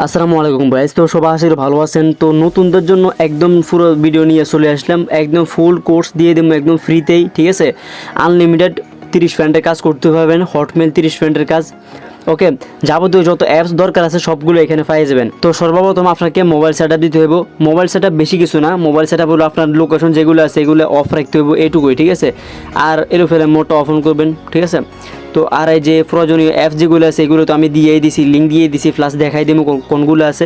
আসসালামু আলাইকুম গাইস। তো সবাই আশা করি ভালো আছেন। তো নতুনদের জন্য একদম পুরো ভিডিও নিয়ে চলে আসলাম, একদম ফুল কোর্স দিয়ে দেবো একদম ফ্রিতেই, ঠিক আছে। আনলিমিটেড 30 ফ্রেন্ডের কাজ করতে পারবেন, হটমেল 30 ফ্রেন্ডের কাজ। ওকে, যাবতীয় যত অ্যাপস দরকার আছে সবগুলো এখানে পেয়ে যাবেন। তো সর্বপ্রথম আপনাকে মোবাইল সেটআপ দিতে হবে। মোবাইল সেটআপ বেশি কিছু না, মোবাইল সেটআপ হলো আপনার লোকেশন যেগুলো আছে এগুলো অফ রাখতে হবে, এইটুকুই, ঠিক আছে। আর এরোফেলে মোডটা অফ অন করবেন, ঠিক আছে। তো আর এই যে প্রয়োজনীয় অ্যাপস যেগুলো আছে এগুলো তো আমি দিয়েই দিছি, লিঙ্ক দিয়ে দিছি, প্লাস দেখাই দেবো কোনগুলো আছে,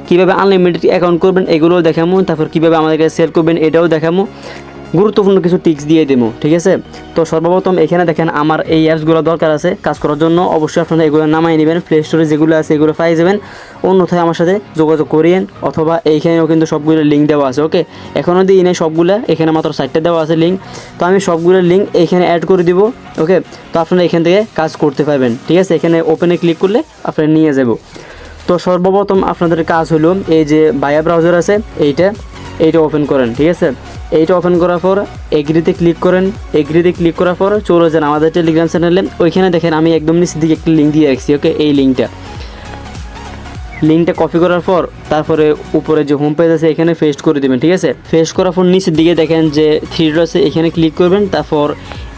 কীভাবে আনলিমিটেড অ্যাকাউন্ট করবেন এগুলোও দেখাবো, তারপর কীভাবে আমাদেরকে সেল করবেন এটাও দেখাবো, গুরুত্বপূর্ণ কিছু টিপস দিয়ে দেবো, ঠিক আছে। তো সর্বপ্রথম এখানে দেখেন আমার এই অ্যাপসগুলো দরকার আছে কাজ করার জন্য, অবশ্যই আপনারা এগুলো নামাই নেবেন, প্লে স্টোরে যেগুলো আছে এগুলো পাই যাবেন, অন্যথায় আমার সাথে যোগাযোগ করিয়েন, অথবা এইখানেও কিন্তু সবগুলো লিঙ্ক দেওয়া আছে। ওকে, এখনও দিই নেই সবগুলো, এখানে মাত্র 4টা দেওয়া আছে লিঙ্ক, তো আমি সবগুলোর লিঙ্ক এইখানে অ্যাড করে দিব। ওকে, তো আপনারা এখান থেকে কাজ করতে পারবেন, ঠিক আছে। এখানে ওপেনে ক্লিক করলে আপনারা নিয়ে যাব। তো সর্বপ্রথম আপনাদের কাজ হলো এই যে বায়া ব্রাউজার আছে এইটা ওপেন করেন, ঠিক আছে। এইটা ওপেন করার পর এগ্রিতে ক্লিক করেন, এগ্রিতে ক্লিক করার পর চলে যান আমাদের টেলিগ্রাম চ্যানেলে, ওইখানে দেখেন আমি একদম নিচের দিকে একটা লিঙ্ক দিয়ে রাখছি। ওকে, এই লিঙ্কটা কপি করার পর তারপরে উপরে যে হোম পেজ আছে এখানে পেস্ট করে দেবেন, ঠিক আছে। পেস্ট করার পর নিচের দিকে দেখেন যে থ্রি ডট আছে, এখানে ক্লিক করবেন, তারপর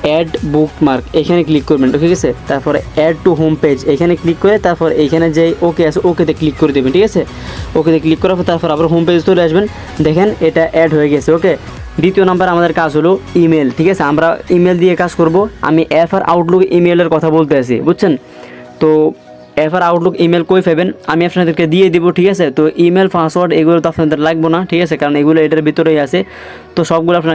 অ্যাড বুকমার্ক এখানে ক্লিক করবেন, ঠিক আছে। তারপরে অ্যাড টু হোম পেজ এখানে ক্লিক করে তারপর এখানে যে ওকে আছে ওকেতে ক্লিক করে দেবেন, ঠিক আছে। ওকেতে ক্লিক করার পর তারপর আবার হোম পেজ চলে আসবেন, দেখেন এটা অ্যাড হয়ে গেছে। ওকে, দ্বিতীয় নাম্বার আমাদের কাজ হলো ইমেল, ঠিক আছে। আমরা ইমেল দিয়ে কাজ করব। আমি এফআর আউটলুক ইমেলের কথা বলতে আছি, বুঝছেন। তো এফআর আউটলুক ইমেল কই পাবেন আমি আপনাদেরকে দিয়ে দিব, ঠিক আছে। তো ইমেল পাসওয়ার্ড এগুলো তো আপনাদের লাগবে না, ঠিক আছে, কারণ এগুলো এটার ভিতরেই আছে। তো সবগুলো আপনার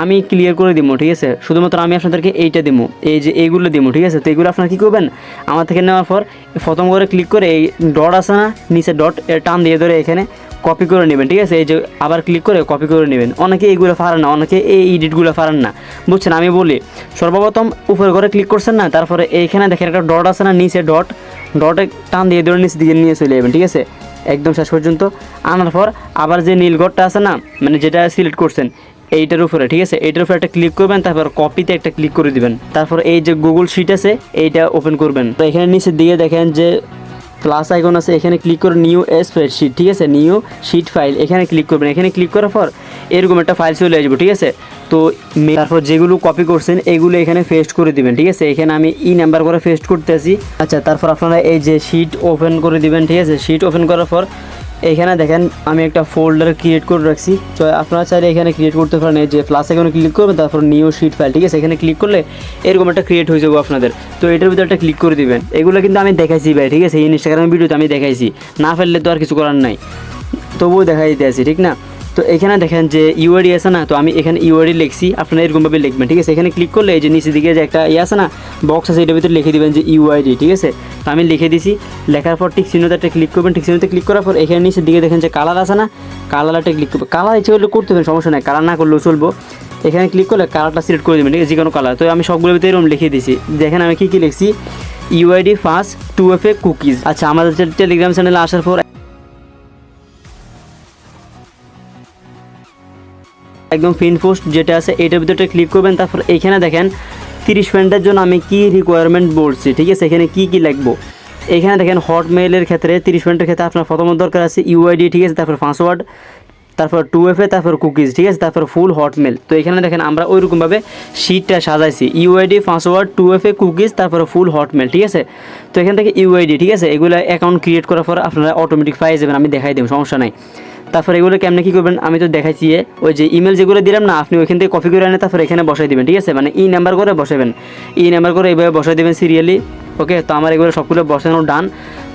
আমি ক্লিয়ার করে দিব, ঠিক আছে। শুধুমাত্র আমি আপনাদেরকে এইটা দিব, এই যে এইগুলো দিব, ঠিক আছে। তো এগুলো আপনারা কী করবেন, আমার থেকে নেওয়ার পর প্রথম করে ক্লিক করে এই ডট আছে না নিচে ডট টান দিয়ে ধরে এখানে কপি করে নেবেন, ঠিক আছে। এই যে আবার ক্লিক করে কপি করে নেবেন। অনেকে এইগুলো পারেন না, অনেকে এই এডিটগুলো পারেন না, বুঝছেন। আমি বলি সর্বপ্রথম উপরে করে ক্লিক করছেন না, তারপরে এইখানে দেখেন একটা ডট আছে না নিচে ডটে টান দিয়ে ধরে নিচে দিকে নিয়ে চলে যাবেন, ঠিক আছে, একদম শেষ পর্যন্ত আনার পর আবার যে নীল ঘরটা আছে না, মানে যেটা সিলেক্ট করছেন এইটার উপরে, ঠিক আছে, এইটার উপরে একটা ক্লিক করবেন, তারপর কপিতে একটা ক্লিক করে দিবেন, তারপর এই যে গুগল শিট আছে এইটা ওপেন করবেন। তো এখানে নিচের দিকে দেখেন যে প্লাস আইকন আছে, এখানে ক্লিক করে নিউ স্প্রেডশিট, ঠিক আছে, নিউ শিট ফাইল এখানে ক্লিক করবেন। এখানে ক্লিক করার পর এরকম একটা ফাইল চলে আসবে, ঠিক আছে। তো তারপর যেগুলো কপি করছেন এগুলো এখানে পেস্ট করে দিবেন, ঠিক আছে। এখানে আমি নাম্বার করে পেস্ট করতে আসি। আচ্ছা, তারপর আপনারা এই যে শিট ওপেন করে দিবেন, ঠিক আছে। শিট ওপেন করার পর এখানে দেখেন আমি একটা ফোল্ডার ক্রিয়েট করে রাখছি, তো আপনারা চাইলে এখানে ক্রিয়েট করতে পারেন। এই যে প্লাস এখানে ক্লিক করবেন, তারপর নিউ শিট ফাইল, ঠিক আছে, এখানে ক্লিক করলে এরকম একটা ক্রিয়েট হয়ে যাবে আপনাদের। তো এটার ভিতরে একটা ক্লিক করে দিবেন। এগুলো কিন্তু আমি দেখাইছি ভাই, ঠিক আছে, এই ইনস্টাগ্রামের ভিডিওতে আমি দেখাইছি, না ফেললে তো আর কিছু করার নাই, তবুও দেখাই দিতে আছি, ঠিক না। তো এখানে দেখেন যে ইউআইডি আছে না, তো আমি এখানে ইউআইডি লিখছি, আপনারা এরকমভাবে লিখবেন, ঠিক আছে। এখানে ক্লিক করলে এই যে নিচে দিকে যে একটা আছে না বক্স আছে, এটার ভিতরে লিখে দিবেন যে ইউআইডি, ঠিক আছে। তো আমি লিখে দিছি, লেখার পর টিক চিহ্নতে একটা ক্লিক করবেন, টিক চিহ্নতে ক্লিক করার পর এখানে নিচের দিকে দেখেন যে কালার আছে না, কালারটা ক্লিক করবেন। কালার ইচ্ছে করলে করতে হবে, সমস্যা নেই, কালার না করলেও চলবো। এখানে ক্লিক করলে কালারটা সিলেক্ট করে দেবেন, ঠিক আছে, যে কোনো কালার। তো আমি সবগুলোর ভিতরে এরকম লিখে দিছি, দেখেন আমি কী লিখছি, ইউআইডি ফার্স্ট 2FA কুকিজ। আচ্ছা, আমাদের টেলিগ্রাম চ্যানেলে আসার পর একদম পিন পোস্ট যেটা আছে এটার ভিতরে ক্লিক করবেন, তারপর এখানে দেখেন 30 ফ্রেন্ডের জন্য আমি কি রিকোয়ারমেন্ট বলছি, ঠিক আছে। এখানে কি লাগবো, এখানে দেখেন হটমেইলের ক্ষেত্রে 30 ফ্রেন্ডের ক্ষেত্রে আপনার প্রথমত দরকার আছে ইউআইডি, ঠিক আছে, তারপর পাসওয়ার্ড, তারপর 2FA, তারপর কুকিজ, ঠিক আছে, তারপর ফুল হটমেল। তো এখানে দেখেন আমরা ওইরকমভাবে শিটটা সাজাইছি, ইউআইডি, পাসওয়ার্ড, 2FA, কুকিজ, তারপর ফুল হটমেল, ঠিক আছে। তো এখান থেকে ইউআইডি, ঠিক আছে, এগুলো অ্যাকাউন্ট ক্রিয়েট করার পর আপনারা অটোমেটিক পাই যাবেন, আমি দেখাই দেব, সমস্যা নাই। তারপর এগুলো কেমনে কী করবেন আমি তো দেখাইছি, ওই যে ইমেল যেগুলো দিলাম না আপনি ওইখান থেকে কপি করে আনে তারপর এখানে বসাই দেবেন, ঠিক আছে, মানে নাম্বার করে বসাবেন, নাম্বার করে এইভাবে বসাই দেবেন সিরিয়ালি। ওকে, তো আমার এগুলো সবগুলো বসানো ডান।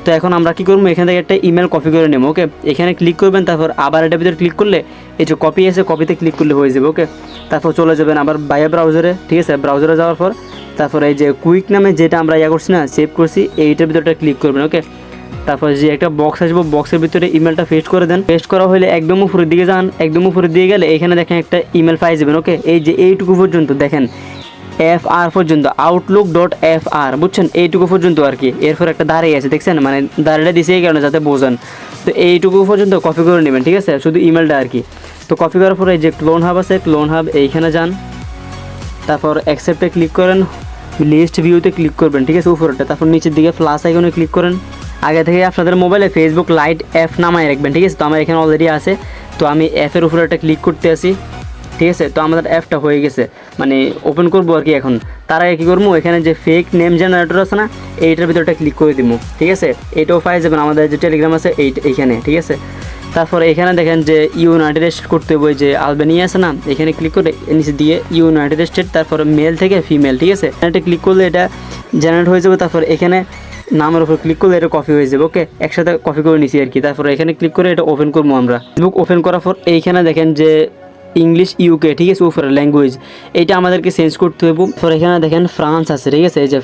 তো এখন আমরা কী করবো, এখান থেকে একটা ইমেল কপি করে নেবো। ওকে, এখানে ক্লিক করবেন, তারপর আবার এটার ভিতরে ক্লিক করলে এই যে কপি আছে কপিতে ক্লিক করলে হয়ে যাবে। ওকে, তারপর চলে যাবেন আবার বায়া ব্রাউজারে, ঠিক আছে, ব্রাউজারে যাওয়ার পর তারপর এই যে কুইক নামে যেটা আমরা করছি না সেভ করছি এইটার ভিতরটা ক্লিক করবেন। ওকে, তারপর যে একটা বক্স আসবো বক্সের ভিতরে ইমেলটা পেস্ট করে দেন। পেস্ট করা হলে একদম উপরের দিকে যান, একদম উপরের দিকে গেলে এখানে দেখেন একটা ইমেল পাই যাবেন। ওকে, এই যে এইটুকু পর্যন্ত দেখেন FR পর্যন্ত outlook.fr, বুঝছেন, এইটুকু পর্যন্ত আর কি। এরপর একটা দাঁড়িয়ে আছে দেখছেন, মানে দাঁড়িয়ে দিছে এই কারণে যাতে বোঝেন। তো এইটুকু পর্যন্ত কপি করে নেবেন, ঠিক আছে, শুধু ইমেলটা আর কি। তো কপি করার পরে যে ক্লোন হাব আছে ক্লোন হাব এইখানে যান, তারপর অ্যাকসেপ্টে ক্লিক করেন, লিস্ট ভিউতে ক্লিক করবেন, ঠিক আছে, উপরেটা। তারপর নিচের দিকে প্লাস আইকনে ক্লিক করেন, আগে থেকে আপনাদের মোবাইলে ফেসবুক লাইট অ্যাপ নামায় রাখবেন, ঠিক আছে। তো আমার এখানে অলরেডি আছে, তো আমি অ্যাপের উপরে একটা ক্লিক করতে আসি, ঠিক আছে। তো আমাদের অ্যাপটা হয়ে গেছে, মানে ওপেন করবো আর কি। এখন তার আগে কী করবো, এখানে যে ফেক নেম জেনারেটর আছে না, এইটার ভিতরটা ক্লিক করে দিব, ঠিক আছে। এটাও পাই যাবেন আমাদের যে টেলিগ্রাম আছে এইখানে, ঠিক আছে। তারপরে এখানে দেখেন যে ইউনাইটেড স্টেট করতে হবে, যে আলবেনিয়া আছে না, এখানে ক্লিক করে নিচে দিয়ে ইউনাইটেড স্টেট, তারপরে মেল থেকে ফিমেল, ঠিক আছে। এটা ক্লিক করলে এটা জেনারেট হয়ে যাবে। তারপর এখানে নামের উপর ক্লিক করলে এটা কপি হয়ে যাবে, ওকে। একসাথে কপি করে নিছি আর কি। তারপরে এখানে ক্লিক করে এটা ওপেন করবো আমরা। ফেসবুক ওপেন করার পর এইখানে দেখেন যে ইংলিশ ইউকে, ঠিক আছে, উপরে ল্যাঙ্গুয়েজ এইটা আমাদেরকে চেঞ্জ করতে হবে। পরে এখানে দেখেন ফ্রান্স আছে, ঠিক আছে, এই যে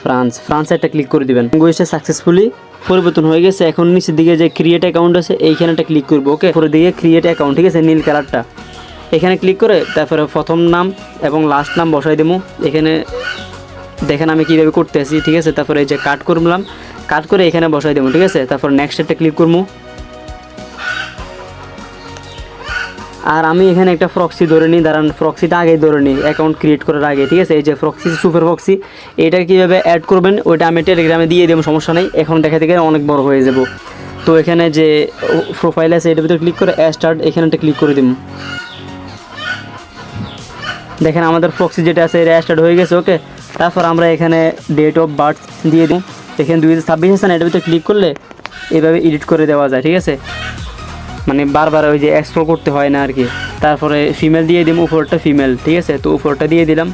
ফ্রান্স একটা ক্লিক করে দিবেন। ল্যাঙ্গুয়েজটা সাকসেসফুলি পরিবর্তন হয়ে গেছে। এখন নিচের দিকে যে ক্রিয়েট অ্যাকাউন্ট আছে এইখানে একটা ক্লিক করবো, ওকে। পরে দিকে ক্রিয়েট অ্যাকাউন্ট, ঠিক আছে, নীল কালারটা, এখানে ক্লিক করে তারপরে প্রথম নাম এবং লাস্ট নাম বসাই দেবো। এখানে দেখেন আমি কীভাবে করতে আসি, ঠিক আছে। তারপরে এই যে কাট করলাম, কাট করে এখানে বসাই দেবো, ঠিক আছে। তারপর নেক্সট একটা ক্লিক করবো। আর আমি এখানে একটা প্রক্সি ধরে নিই, দাঁড়ান প্রক্সিটা আগেই ধরে নিই অ্যাকাউন্ট ক্রিয়েট করার আগে, ঠিক আছে। এই যে প্রক্সি, সুপার প্রক্সি, এটা কীভাবে অ্যাড করবেন ওইটা আমি টেলিগ্রামে দিয়ে দেবো, সমস্যা নেই। এখন দেখা থেকে অনেক বড় হয়ে যাব। তো এখানে যে প্রোফাইল আছে এটার ভিতরে ক্লিক করে স্টার্ট, এখানে একটা ক্লিক করে দিব। দেখেন আমাদের প্রক্সি যেটা আছে এটা স্টার্ট হয়ে গেছে, ওকে। তারপর আমরা এখানে ডেট অফ বার্থ দিয়ে দিই, এখানে 2026 আছে না, এটার ভিতরে ক্লিক করলে এভাবে এডিট করে দেওয়া যায়, ঠিক আছে। মানে বারবার ওই যে এক্সপ্লোর করতে হয় না আর কি। তারপরে ফিমেল দিয়ে দিলাম, উপরটা ফিমেল, ঠিক আছে। তো উপরটা দিয়ে দিলাম।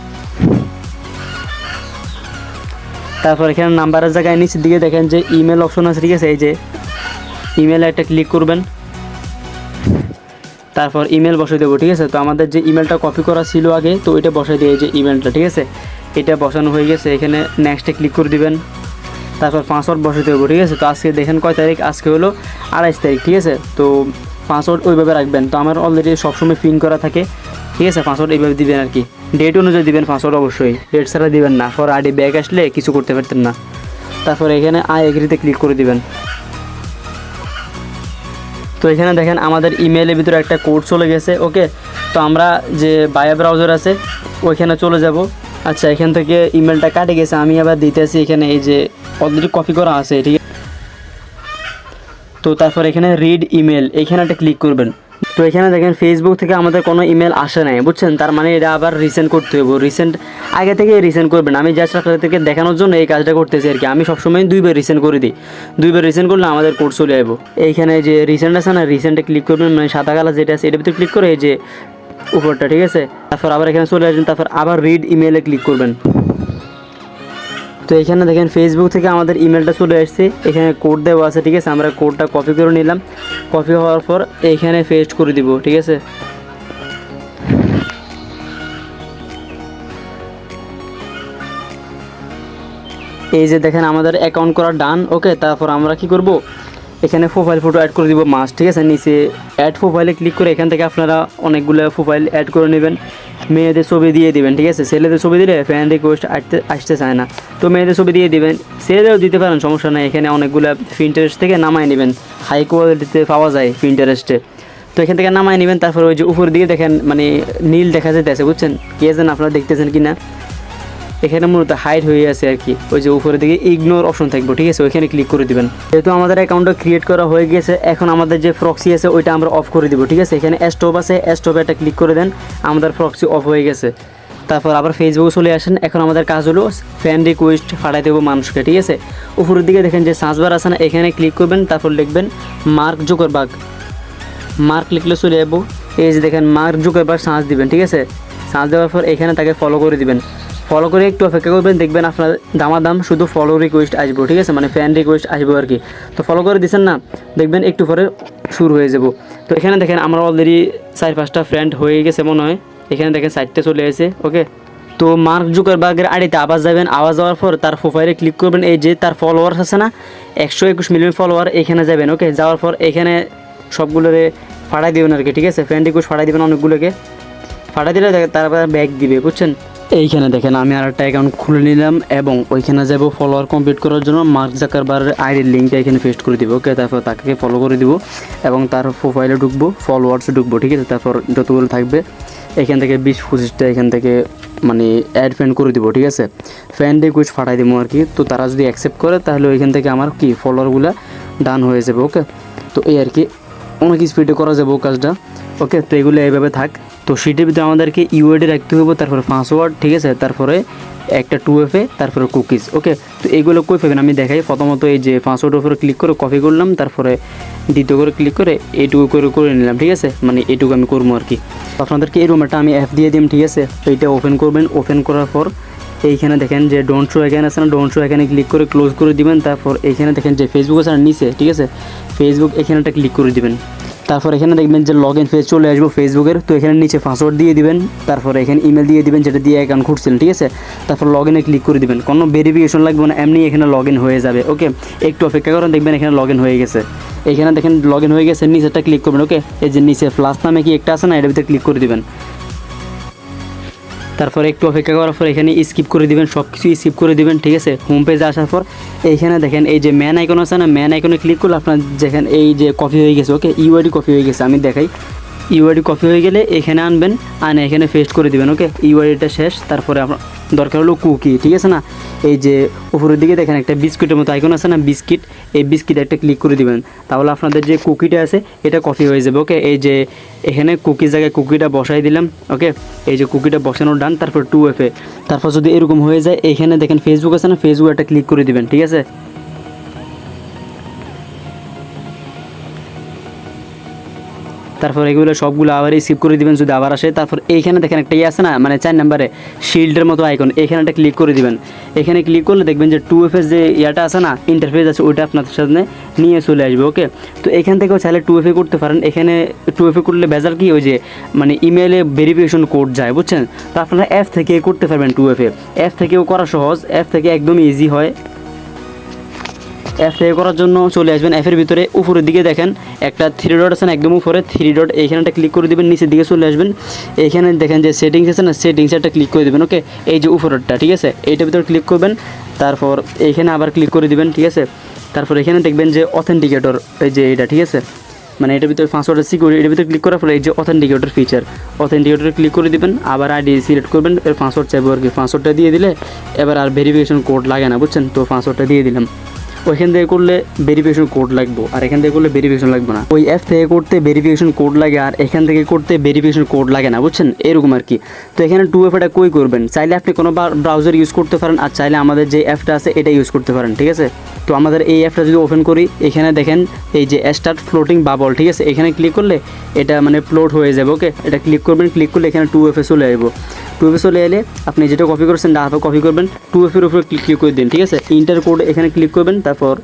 তারপর এখানে নাম্বারের জায়গায় নিচের দিকে দেখেন যে ইমেল অপশন আছে, ঠিক আছে। এই যে ইমেলে একটা ক্লিক করবেন, তারপর ইমেল বসাই দেবো, ঠিক আছে। তো আমাদের যে ইমেলটা কপি করা ছিল আগে, তো ওইটা বসাই দিয়ে এই যে ইমেলটা, ঠিক আছে, এটা বসানো হয়ে গেছে। এখানে নেক্সটে ক্লিক করে দিবেন, তারপর পাসওয়ার্ড বসাতে দেবো, ঠিক আছে। তো আজকে দেখেন কয় তারিখ, আজকে হলো 28 তারিখ, ঠিক আছে। তো পাসওয়ার্ড ওইভাবে রাখবেন। তো আমার অলরেডি সবসময় পিন করা থাকে, ঠিক আছে। পাসওয়ার্ড এইভাবে দিবেন আর কি, ডেট অনুযায়ী দিবেন পাসওয়ার্ড, অবশ্যই ডেট ছাড়া দিবেন না, ফর আইডি ব্যাগ আসলে কিছু করতে পারতেন না। তারপর এখানে আই এগ্রিতে ক্লিক করে দিবেন। তো এখানে দেখেন আমাদের ইমেলের ভিতরে একটা কোড চলে গেছে, ওকে। তো আমরা যে বায়া ব্রাউজার আছে ওইখানে চলে যাব। আচ্ছা, এখান থেকে ইমেলটা কাটে গেছে, আমি আবার দিতেছি। এখানে এই যে অলরেডি কপি করা আছে, ঠিক আছে। তো তারপর এখানে রিড ইমেল, এখানে একটা ক্লিক করবেন। তো এখানে দেখেন ফেসবুক থেকে আমাদের কোনো ইমেল আসে নাই, বুঝছেন। তার মানে এটা আবার রিসেন্ড করতে হবে, রিসেন্ট আগে থেকে রিসেন্ড করবেন। আমি জাস্ট আপনাদেরকে দেখানোর জন্য এই কাজটা করতেছি আর কি। আমি সবসময় 2বার রিসেন্ড করে দিই, 2বার রিসেন্ড করলে আমাদের কোড চলে আসবো। এইখানে যে রিসেন্ট আছে না, রিসেন্টে ক্লিক করবেন, মানে সাদা কালার যেটা আছে এটার ভিতরে ক্লিক করে এই যে উপরটা, ঠিক আছে। তারপর আবার এখানে চলে আসবেন, তারপর আবার রিড ইমেলে ক্লিক করবেন। তো এখানে দেখেন ফেসবুক থেকে আমাদের ইমেলটা চলে আসছে, এখানে কোড দেওয়া আছে, ঠিক আছে। আমরা কোডটা কপি করে নিলাম, কপি হওয়ার পর এইখানে পেস্ট করে দিব, ঠিক আছে। এই যে দেখেন আমাদের অ্যাকাউন্ট করা ডান, ওকে। তারপর আমরা কি করব, এখানে প্রোফাইল ফটো অ্যাড করে দিব মাস্ট, ঠিক আছে। নিচে অ্যাড প্রোফাইলে ক্লিক করে এখান থেকে আপনারা অনেকগুলো প্রোফাইল অ্যাড করে নেবেন। মেয়েদের ছবি দিয়ে দিবেন, ঠিক আছে। ছেলেদের ছবি দিলে ফ্রেন্ড রিকোয়েস্ট আসতে চায় না, তো মেয়েদের ছবি দিয়ে দিবেন। ছেলেদেরও দিতে পারেন, সমস্যা নাই। এখানে অনেকগুলো পিন্টারেস্ট থেকে নামায় নেবেন, হাই কোয়ালিটিতে পাওয়া যায় পিন্টারেস্টে। তো এখান থেকে নামায় নেবেন। তারপর ওই যে উপর দিকে দেখেন মানে নীল দেখা যেতেছে, বুঝছেন, কে যেন আপনারা দেখতেছেন কি না। এখানে মূলত হাইড হয়ে আছে আর কি, ওই যে উপরের দিকে ইগনোর অপশন থাকবে, ঠিক আছে, ওইখানে ক্লিক করে দিবেন। যেহেতু আমাদের অ্যাকাউন্টটা ক্রিয়েট করা হয়ে গেছে, এখন আমাদের যে প্রক্সি আছে ওইটা আমরা অফ করে দিব, ঠিক আছে। এখানে স্টপ আছে, স্টপে একটা ক্লিক করে দেন, আমাদের প্রক্সি অফ হয়ে গেছে। তারপর আবার ফেসবুকে চলে আসেন। এখন আমাদের কাজ হলো ফ্রেন্ড রিকোয়েস্ট পাঠাই দেবো মানুষকে, ঠিক আছে। উপরের দিকে দেখেন যে সার্চ বার আছে না, এখানে ক্লিক করবেন, তারপর লিখবেন মার্ক জুকারবার্গ। মার্ক লিখলে চলে যাবো, এই যে দেখেন মার্ক জুকারবার্গ সার্চ দিবেন, ঠিক আছে। সার্চ দেওয়ার পর এখানে তাকে ফলো করে দিবেন, ফলো করে একটু অপেক্ষা করবেন, দেখবেন আপনার দামাদাম শুধু ফলো রিকোয়েস্ট আসবো, ঠিক আছে, মানে ফ্রেন্ড রিকোয়েস্ট আসবো আর কি। তো ফলো করে দিচ্ছেন না, দেখবেন একটু পরে শুরু হয়ে যাব। তো এখানে দেখেন আমরা অলরেডি 4-5টা ফ্রেন্ড হয়ে গেছে মনে হয়, এখানে দেখেন 4টে চলে এসেছে, ওকে। তো মার্ক জুকারবার্গের আইডিতে আবার যাবেন, আওয়াজ যাওয়ার পর তার প্রোফাইলে ক্লিক করবেন, এই যে তার ফলোয়ার্স আছে না 121 মিলিয়ন ফলোয়ার, এখানে যাবেন, ওকে। যাওয়ার পর এখানে সবগুলোরে ফাটাই দেবেন আর কি, ঠিক আছে। ফ্রেন্ড রিকোয়েস্ট ফাটাই দেবেন অনেকগুলোকে, ফাটাই দিলে তারপর ব্যাক দিবে, বুঝছেন। এইখানে দেখেন আমি আর একটা অ্যাকাউন্ট খুলে নিলাম এবং ওইখানে যাব ফলোয়ার কমপ্লিট করার জন্য। মার্ক জাকারবার্গের আইডির লিঙ্কটা এখানে পেস্ট করে দিব, ওকে। তারপর তাকে ফলো করে দিব এবং তার প্রোফাইলে ঢুকবো, ফলোয়ার্সে ঢুকবো, ঠিক আছে। তারপর যতগুলো থাকবে এখান থেকে 20-25টা এখান থেকে মানে অ্যাড ফ্রেন্ড করে দিব, ঠিক আছে। ফ্রেন্ড রিকোয়েস্ট ফাটাই দিব আর কি। তো তারা যদি অ্যাকসেপ্ট করে তাহলে ওইখান থেকে আমার কি ফলোয়ারগুলো ডান হয়ে যাবে। ওকে, তো এই আর কি, অনেক স্পিডে করা যাবে কাজটা। ওকে, তো এগুলো এইভাবে থাক। তো শিটের ভিতরে আমাদেরকে ইউআইডি রাখতে হবে, তারপরে পাসওয়ার্ড, ঠিক আছে, তারপরে একটা 2FA, তারপরে কুকিজ। ওকে, তো এইগুলো কই পাবেন আমি দেখাই। প্রথমত এই যে পাসওয়ার্ডের উপরে ক্লিক করে কপি করলাম, তারপরে দ্বিতীয় করে ক্লিক করে এইটুকু করে নিলাম, ঠিক আছে, মানে এইটুকু আমি করবো আর কি। আপনাদেরকে এই রুমটা আমি অ্যাপ দিয়ে দিম, ঠিক আছে। এইটা ওপেন করবেন, ওপেন করার পর এইখানে দেখেন যে ডোন্ট শো এখানে আছে না, ডোন্ট শো এখানে ক্লিক করে ক্লোজ করে দিবেন। তারপর এইখানে দেখেন যে ফেসবুক আছে না নিচে, ঠিক আছে, ফেসবুক এখানেটা ক্লিক করে দিবেন। তারপর এখানে দেখবেন যে লগ ইন পেজ চলে আসবো ফেসবুকের। তো এখানে নিচে পাসওয়ার্ড দিয়ে দিবেন, তারপর এখানে ইমেল দিয়ে দিবেন যেটা দিয়ে অ্যাকাউন্ট খুঁজছিলেন, ঠিক আছে। তারপর লগ ইনে ক্লিক করে দিবেন, কোনো ভেরিফিকেশন লাগবে না, এমনি এখানে লগ ইন হয়ে যাবে। ওকে, একটু অপেক্ষা করেন, দেখবেন এখানে লগ ইন হয়ে গেছে। এখানে দেখেন লগ ইন হয়ে গেছে, নিচেরটা ক্লিক করবেন। ওকে, এই যে নিচে প্লাস নামে কি একটা আছে না, এটার ভিতরে ক্লিক করে দিবেন। তারপর একটু অপেক্ষা করার পর এখানে স্কিপ করে দিবেন, সব কিছু স্কিপ করে দিবেন, ঠিক আছে। হোম পেজে আসার পর এইখানে দেখেন এই যে ম্যান আইকন আছে না, ম্যান আইকনে ক্লিক করলে আপনার দেখেন এই যে কপি হয়ে গেছে। ওকে, ইউআইডি কপি হয়ে গেছে, আমি দেখাই। ইউআইডি কপি হয়ে গেলে এখানে আনবেন, আনে এখানে পেস্ট করে দিবেন। ওকে, ইউআইডিটা শেষ। তারপরে আপনার দরকার হলো কুকি, ঠিক আছে না, এই যে উপরের দিকে দেখেন একটা বিস্কিটের মতো আইকন আছে না, বিস্কিট, এই বিস্কিট একটা ক্লিক করে দিবেন। তাহলে আপনাদের যে কুকিটা আছে এটা কপি হয়ে যাবে। ওকে, এই যে এখানে কুকি জায়গায় কুকিটা বসাই দিলাম। ওকে, এই যে কুকিটা বসানো ডান। তারপর 2FA, তারপর যদি এরকম হয়ে যায় এখানে দেখেন ফেসবুক আছে না, ফেসবুক একটা ক্লিক করে দিবেন, ঠিক আছে। তারপর এগুলো সবগুলো আবার রিসিভ করে দিবেন যদি আবার আসে। তারপর এইখানে দেখেন একটা আছে না, মানে 4 নম্বরে শিল্ডের মতো আইকন, এখানে একটা ক্লিক করে দিবেন। এখানে ক্লিক করলে দেখবেন যে 2FA যে ইয়াটা আছে না, ইন্টারফেস আছে, ওইটা আপনাদের সামনে নিয়ে চলে আসবে। ওকে, তো এখান থেকেও চাইলে 2FA করতে পারেন। এখানে 2FA করলে বেজাল কি, ওই যে মানে ইমেলে ভেরিফিকেশন কোড যায়, বুঝছেন। তো আপনারা অ্যাপ থেকে করতে পারবেন 2FA, অ্যাপ থেকেও করা সহজ, অ্যাপ থেকে একদম ইজি হয়। অ্যাপ থেকে করার জন্য চলে আসবেন অ্যাপের ভিতরে, উপরের দিকে দেখেন একটা 3 ডট আছে না, একদম উপরে 3 ডট, এইখানেটা ক্লিক করে দেবেন, নিচের দিকে চলে আসবেন। এইখানে দেখেন যে সেটিংস আছে না, সেটিংস একটা ক্লিক করে দেবেন। ওকে, এই যে উপরেরটা, ঠিক আছে, এইটার ভিতরে ক্লিক করবেন। তারপর এইখানে আবার ক্লিক করে দিবেন, ঠিক আছে। তারপর এখানে দেখবেন যে অথেন্টিকেটর, এই যে এইটা, ঠিক আছে, মানে এটার ভিতরে পাসওয়ার্ডের সিকিউরিটি, এটার ভিতরে ক্লিক করার পরে এই যে অথেন্টিকেটর ফিচার, অথেন্টিকেটরে ক্লিক করে দিবেন। আবার আইডি সিলেক্ট করবেন, এর পাসওয়ার্ড চাইবো আর কি, পাসওয়ার্ডটা দিয়ে দিলে এবার আর ভেরিফিকেশন কোড লাগে না, বুঝছেন। তো পাসওয়ার্ডটা দিয়ে দিলাম। ওইখান থেকে করলে ভেরিফিকেশন কোড লাগবে, আর এখান থেকে করলে ভেরিফিকেশন লাগবে না। ওই অ্যাপ থেকে করতে ভেরিফিকেশন কোড লাগে, আর এখান থেকে করতে ভেরিফিকেশন কোড লাগে না, বুঝছেন, এরকম আর কি। তো এখানে 2FAটা কই করবেন, চাইলে আপনি কোনো ব্রাউজার ইউজ করতে পারেন, আর চাইলে আমাদের যে অ্যাপটা আছে এটা ইউজ করতে পারেন, ঠিক আছে। তো আমাদের এই অ্যাপটা যদি ওপেন করি, এখানে দেখেন এই যে স্টার্ট ফ্লোটিং বাবল, ঠিক আছে, এখানে ক্লিক করলে এটা মানে ফ্লোট হয়ে যাবে। ওকে, এটা ক্লিক করবেন, ক্লিক করলে এখানে 2FA চলে আসবো। 2FA চলে এলে আপনি যেটা কপি করছেন ডাটা কপি করবেন, 2FAর উপরে ক্লিক করে দিন, ঠিক আছে। ইন্টার কোড এখানে ক্লিক করবেন, তারপর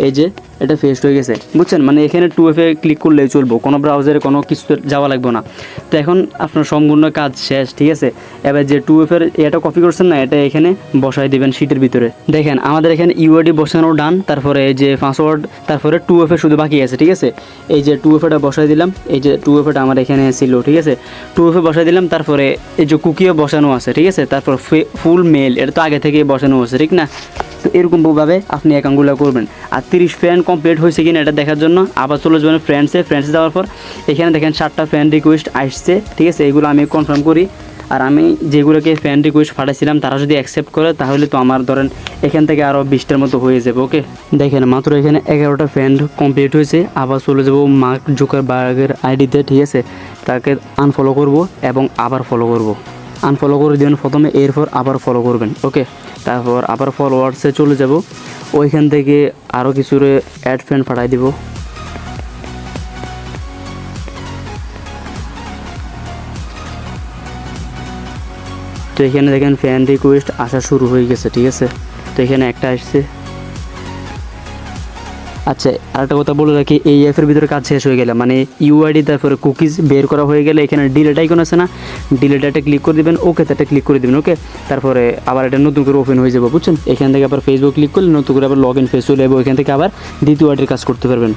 এই যে এটা পেস্ট হয়ে গেছে, বুঝছেন, মানে এখানে 2FA ক্লিক করলেই চলবো, কোনো ব্রাউজারে কোনো কিছু যাওয়া লাগবে না। তো এখন আপনার সম্পূর্ণ কাজ শেষ, ঠিক আছে। এবার যে 2FAর এটা কপি করছেন না, এটা এখানে বসাই দিবেন শিটের ভিতরে। দেখেন আমাদের এখানে ইউআইডি বসানো ডান, তারপরে এই যে পাসওয়ার্ড, তারপরে 2FA শুধু বাকি আছে, ঠিক আছে। এই যে 2FAটা বসাই দিলাম, এই যে 2FAটা আমার এখানে ছিল, ঠিক আছে, 2FA বসাই দিলাম। তারপরে এই যে কুকিও বসানো আছে, ঠিক আছে। তারপর ফুল মেল, এটা তো আগে থেকে বসানো আছে, ঠিক না। তো এরকমভাবে আপনি অ্যাকাউন্টগুলো করবেন। আর 30 ফ্রেন্ড কমপ্লিট হয়েছে কিনা এটা দেখার জন্য আবার চলে যাবেন ফ্রেন্ডসে যাওয়ার পর এখানে দেখেন 7টা ফ্রেন্ড রিকোয়েস্ট আসছে, ঠিক আছে। এগুলো আমি কনফার্ম করি, আর আমি যেগুলোকে ফ্রেন্ড রিকোয়েস্ট পাঠাইছিলাম তারা যদি অ্যাকসেপ্ট করে তাহলে তো আমার ধরেন এখান থেকে আরও 20টার মতো হয়ে যাবে। ওকে, দেখেন মাত্র এখানে 11টা ফ্রেন্ড কমপ্লিট হয়েছে। আবার চলে যাবো মার্ক জুকারবার্গের আইডিতে, ঠিক আছে। তাকে আনফলো করব এবং আবার ফলো করব। আনফলো করে দেবেন প্রথমে, এরপর আবার ফলো করবেন। ওকে, তারপর আবার ফলোয়ার্সে চলে যাব, ওইখান থেকে আরও কিছু অ্যাড ফ্রেন্ড পাঠাই দিব। তো এখানে দেখেন ফ্রেন্ড রিকোয়েস্ট আসা শুরু হয়ে গেছে, ঠিক আছে। তো এখানে একটা আসছে। আচ্ছা, আরেকটা কথা বলে রাখি, এই অ্যাপের ভিতরে কাজ শেষ হয়ে গেলে মানে ইউআইডি তারপরে কুকিজ বের করা হয়ে গেলে এখানে ডিলেট আইকন আছে না, ডিলেট একটা ক্লিক করে দেবেন। ওকে, তাতে ক্লিক করে দেবেন। ওকে, তারপরে আবার এটা নতুন করে ওপেন হয়ে যাবে, বুঝছেন। এখান থেকে আবার ফেসবুক ক্লিক করলে নতুন করে আবার লগ ইন ফেস চলে যাবে, ওইখান থেকে আবার দ্বিতীয় আইডির কাজ করতে পারবেন।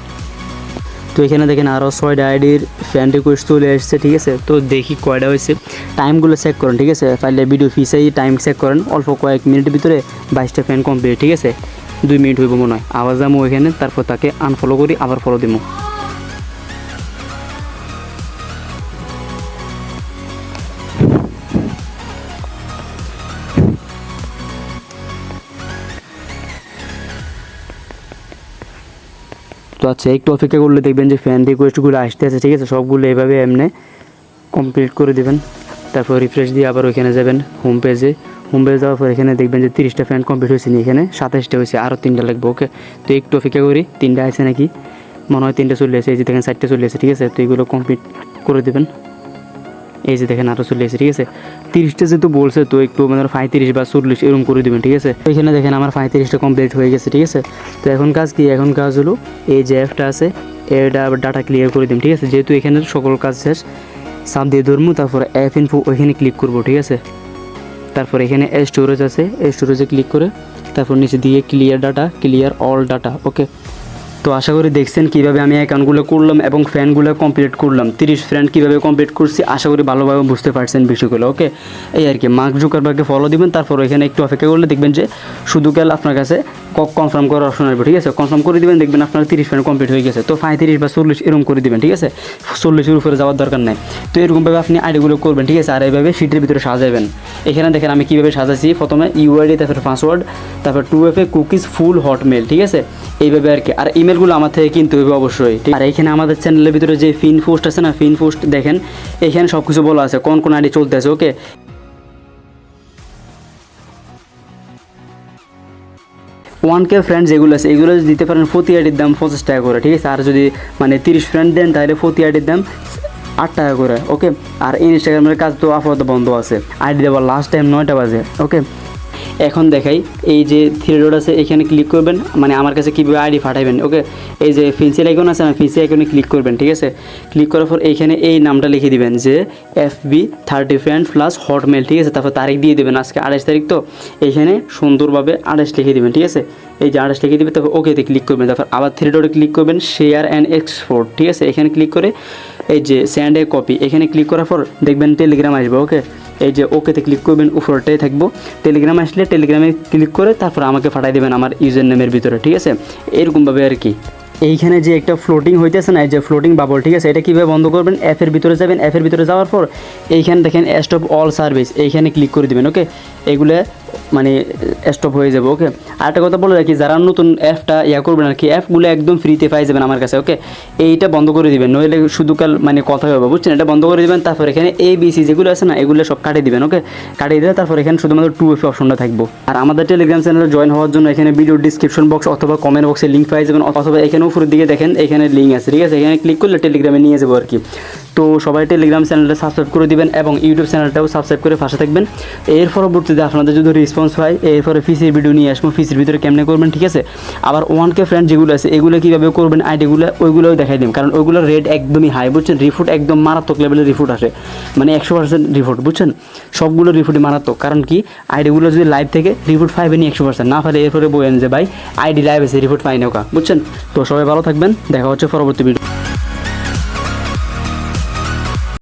তো এখানে দেখেন আরও 6টা আইডির ফ্রেন্ড রিকোয়েস্ট চলে আসছে, ঠিক আছে। তো দেখি কয়টা হয়েছে, টাইমগুলো চেক করেন, ঠিক আছে। ফাইলে ভিডিও ফিসেই টাইম চেক করেন, অল্প কয়েক মিনিটের ভিতরে 22টা ফ্রেন্ড কমপ্লিট, ঠিক আছে। 2 মিনিট হইব মনে হয়। আবার যাবো ওইখানে, তারপর তাকে আনফলো করি, আবার ফলো দিব। আচ্ছা একটু অপেক্ষা করলে দেখবেন যে ফ্যান রিকোয়েস্টগুলো আসতে আছে, ঠিক আছে, সবগুলো এভাবে এমনি কমপ্লিট করে দেবেন। তারপর রিফ্রেশ দিয়ে আবার ওইখানে যাবেন হোম পেজে যাওয়ার পর এখানে দেখবেন যে 30টা ফ্যান কমপ্লিট হয়েছে, এখানে 27টা হয়েছে, আরও 3টা লাগবে। ওকে, তো একটু অপেক্ষা করি, 3টা আছে নাকি, মনে হয় 3টা চলে আসে, এই যে দেখেন 4টা চলে আসে, ঠিক আছে। তো এগুলো কমপ্লিট করে দেবেন, এই যে দেখেন আরও চলে আসে, ঠিক আছে। 30টা যেহেতু বলছে তো একটু মানে 35 বা 40 এরকম করে দেবেন, ঠিক আছে। তো এখানে দেখেন আমার 35টা কমপ্লিট হয়ে গেছে, ঠিক আছে। তো এখন কাজ কি, এখন কাজ হলো এই যে অ্যাপটা আছে এটা ডাটা ক্লিয়ার করে দিন, ঠিক আছে। যেহেতু এখানে সকল কাজ শেষ, সাব দিয়ে ধরবো, তারপর অ্যাপ ইনফো ওইখানে ক্লিক করবো, ঠিক আছে। তারপর এখানে স্টোরেজ আছে, স্টোরেজে ক্লিক করে তারপর নিচে দিয়ে clear data, clear all data. Okay, তো আশা করি দেখছেন কীভাবে আমি অ্যাকাউন্টগুলো করলাম এবং ফ্যানগুলো কমপ্লিট করলাম। 30 ফ্যান কীভাবে কমপ্লিট করছি আশা করি ভালোভাবে বুঝতে পারছেন বিষয়গুলো। ওকে, এই আর কি। মার্ক জুকারবার্গকে ফলো দিবেন, তারপর এখানে একটু অপেক্ষা করলে দেখবেন যে শুধু কাল আপনার কাছে কনফার্ম করার অপশন আসবে, ঠিক আছে। কনফার্ম করে দিবেন, দেখবেন আপনার 30 ফ্যান কমপ্লিট হয়ে গেছে। তো 35 বা 40 এরকম করে দিবেন, ঠিক আছে। 40-এর উপরে যাওয়ার দরকার নাই। তো এরকমভাবে আপনি আইডিগুলো করবেন, ঠিক আছে। আর এইভাবে শিটের ভিতরে সাজাবেন। এখানে দেখেন আমি কীভাবে সাজাচ্ছি, প্রথমে ইউআইডি, তারপর পাসওয়ার্ড, তারপর 2FA কুকিজ ফুল হটমেল, ঠিক আছে, এইভাবে আর কি। আর ইমেলগুলো আমার থেকে কিনতে হবে অবশ্যই। আর এখানে আমাদের চ্যানেলের ভিতরে যে ফিন পোস্ট আছে না, ফিন পোস্ট দেখেন এখানে সব কিছু বলা আছে, কোন আইডি চলতে আছে। ওকে, 1K ফ্রেন্ড যেগুলো আছে এগুলো দিতে পারেন প্রতি আইডির দাম 50 টাকা করে, ঠিক আছে। আর যদি মানে 30 ফ্রেন্ড দেন তাহলে প্রতি আইডির দাম 8 টাকা করে। ওকে, আর ইনস্টাগ্রামের কাজ তো আপাতত বন্ধ আছে, আইডি দেওয়ার লাস্ট টাইম 9টা বাজে। ওকে, এখন দেখাই, এই যে 3 ডট আছে এখানে ক্লিক করবেন, মানে আমার কাছে কীভাবে আইডি পাঠাবেন। ওকে, এই যে ফেন্সিল আইকন আছে না, ফেন্সিল আইকনে ক্লিক করবেন, ঠিক আছে। ক্লিক করার পর এইখানে এই নামটা লিখে দিবেন যে FB30 ফ্রেন্ড প্লাস হটমেল, ঠিক আছে। তারপর তারিখ দিয়ে দেবেন, আজকে 28 তারিখ, তো এইখানে সুন্দরভাবে 28 লিখে দিবেন, ঠিক আছে। এই যে 28 লিখে দেবেন, তারপর ওকেতে ক্লিক করবেন, তারপর আবার 3 ডটে ক্লিক করবেন, শেয়ার অ্যান্ড এক্সপোর্ট, ঠিক আছে। এখানে ক্লিক করে এই যে সেন্ড এ কপি, এখানে ক্লিক করার পর দেখবেন টেলিগ্রাম আসবে। ওকে, এই যে ওকেতে ক্লিক করবেন, উপরটাই থাকবো টেলিগ্রাম, আসলে টেলিগ্রামে ক্লিক করে তারপর আমাকে পাঠিয়ে দেবেন আমার ইউজার নেমের ভিতরে, ঠিক আছে। এরকমভাবে আর কি। এইখানে যে একটা ফ্লোটিং হইতেছে না, এই যে ফ্লোটিং বাবল, ঠিক আছে, এটা কীভাবে বন্ধ করবেন, অ্যাপের ভিতরে যাবেন, অ্যাপের ভিতরে যাওয়ার পর এইখানে দেখেন স্টপ অল সার্ভিস, এইখানে ক্লিক করে দেবেন। ওকে, এগুলো মানে স্টপ হয়ে যাবে। ওকে, আর একটা কথা বলে রাখি, যারা নতুন অ্যাপটা করবেন আর কি, অ্যাপগুলো একদম ফ্রিতে পাই যাবেন আমার কাছে। ওকে, এইটা বন্ধ করে দিবেন, নইলে শুধু কাল মানে কথা হবে, বুঝছেন। এটা বন্ধ করে দিবেন, তারপর এখানে ABC যেগুলো আছে না এগুলো সব কাটিয়ে দিবেন। ওকে, কাটিয়ে দিলে তারপর এখানে শুধুমাত্র 2FA অপশনটা থাকবো। আর আমাদের টেলিগ্রাম চ্যানেলে জয়েন হওয়ার জন্য এখানে ভিডিও ডিসক্রিপশন বক্স অথবা কমেন্ট বক্সে লিঙ্ক পাই যাবেন, অথবা এখানে উপরের দিকে দেখেন এখানে লিঙ্ক আছে, ঠিক আছে। এখানে ক্লিক করলে টেলিগ্রামে নিয়ে যাবো আর কি। তো সবাই টেলিগ্রাম চ্যানেলটা সাবস্ক্রাইব করে দিবেন এবং ইউটিউব চ্যানেলটাও সাবস্ক্রাইব করে পাশে থাকবেন। এর পরবর্তীতে আপনাদের যদি রেসপন্স হয়, এরপরে ফিসির ভিডিও নিয়ে আসবো, ফিসির ভিতরে কেমনে করবেন, ঠিক আছে। আবার 1K ফ্রেন্ড যেগুলো আছে এগুলো কীভাবে করবেন আইডিগুলো, ওইগুলোও দেখাই দিন, কারণ ওইগুলোর রেট একদমই হাই, বুঝছেন। রিফুট একদম মারাত্মক লেভেলের রিফুট আসে, মানে 100% রিফুট, বুঝছেন। সবগুলো রিফুটই মারাত্মক, কারণ কি আইডিগুলো যদি লাইভ থেকে রিফুট পাইবেনি 100%, না পারে এরপরে বলেন যে ভাই আইডি লাইভ আছে রিফুট পাই না, বুঝছেন। তো সবাই ভালো থাকবেন, দেখা হচ্ছে পরবর্তী ভিডিও।